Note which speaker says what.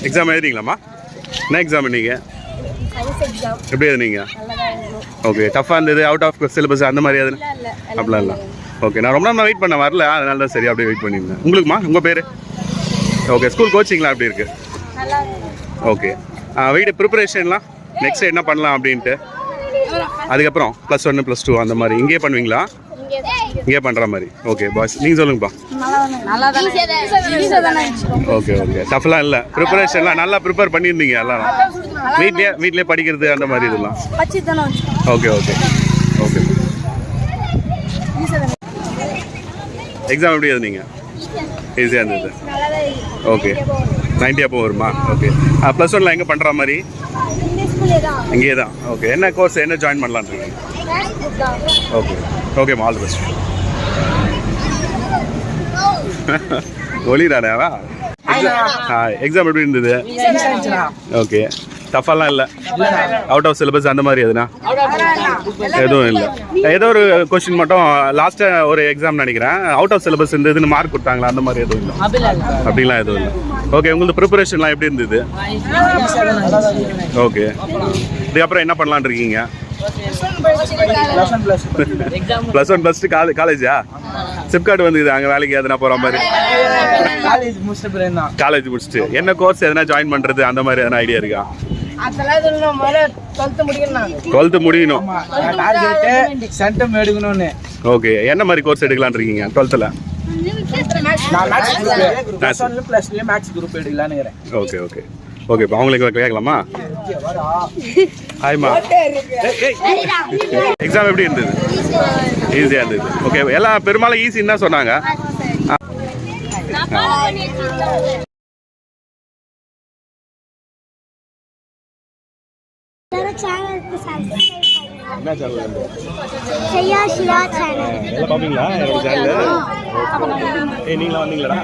Speaker 1: Exam எழுதிங்களாம்மா? என்ன exam நீங்கள் எப்படி எழுதுனீங்க? ஓகே, டஃப்பாக இருந்தது, அவுட் ஆஃப் சிலபஸ் அந்த மாதிரி எதுனா? அப்படிலாம் இல்லை. ஓகே, நான் ரொம்ப நேரம் வெயிட் பண்ண வரல, அதனால தான் சரி அப்படியே வெயிட் பண்ணியிருந்தேன். உங்களுக்குமா? உங்கள் பேர்? ஓகே, ஸ்கூல் கோச்சிங்லாம் எப்படி இருக்குது? ஓகே, வெயிட் ப்ரிப்பரேஷன்லாம் நெக்ஸ்ட் என்ன பண்ணலாம் அப்படின்ட்டு? அதுக்கப்புறம் +1 +2 அந்த மாதிரி இங்கேயே பண்ணுவீங்களா? இங்கே பண்ணுற மாதிரி. ஓகே பாய்ஸ், நீங்கள் சொல்லுங்கப்பா. ஓகே ஓகே, டஃப்லாம் இல்லை, ப்ரிப்பரேஷன்லாம் நல்லா ப்ரிப்பேர் பண்ணியிருந்தீங்க எல்லாரும்? வீட்லேயே படிக்கிறது அந்த மாதிரி இதெல்லாம்? Okay okay okay. எக்ஸாம் எப்படி எழுதுனீங்க? ஈஸியாக இருந்தது. ஓகே, 90 அப்போ வருமா? ஓகே, +1லாம் எங்கே பண்ணுற மாதிரி? இங்கே தான். ஓகே, என்ன கோர்ஸ் என்ன ஜாயின் பண்ணலான்னு இருக்கீங்க? Okay okay, all the best. ஒளிரானேவா? எக்ஸாம் எப்படி இருந்தது? ஓகே, டஃபாலாம் இல்லை, அவுட் ஆஃப் சிலபஸ் அந்த மாதிரி எதுனா? எதுவும் இல்லை. ஏதோ ஒரு கொஸ்டின் மட்டும் லாஸ்ட்டாக ஒரு எக்ஸாம் நினைக்கிறேன் அவுட் ஆஃப் சிலபஸ் இருந்ததுன்னு மார்க் கொடுத்தாங்களா? அந்த மாதிரி எதுவும் இல்லை? அப்படிலாம் எதுவும் இல்லை. ஓகே, உங்களுக்கு ப்ரிப்பரேஷன்லாம் எப்படி இருந்தது? ஓகே, இதுக்கப்புறம் என்ன பண்ணலான்னு இருக்கீங்க? +1 +2 காலேஜா? சிப்காட் வந்து அங்கே வேலைக்கு எதனா போகிற மாதிரி? காலேஜ் முடிச்சுட்டு என்ன கோர்ஸ் எதனா ஜாயின் பண்ணுறது அந்த மாதிரி எதனா ஐடியா இருக்கா? 12th முடியணும். ஓகே, என்ன மாதிரி கோர்ஸ் எடுக்கலான்னு இருக்கீங்க 12th? ஓகே ஓகே ஓகே, இப்போ அவங்களுக்கு கேட்கலாமா? ஹாய்மா, எக்ஸாம் எப்படி இருந்தது? ஈஸியாக இருந்தது. ஓகே, எல்லாம் பெரும்பாலும் ஈஸின்னு தான் சொன்னாங்க. என்ன சேனல்? எல்லாம் பார்ப்பீங்களா என்னோட சேனல்? நீங்களா வந்தீங்களா?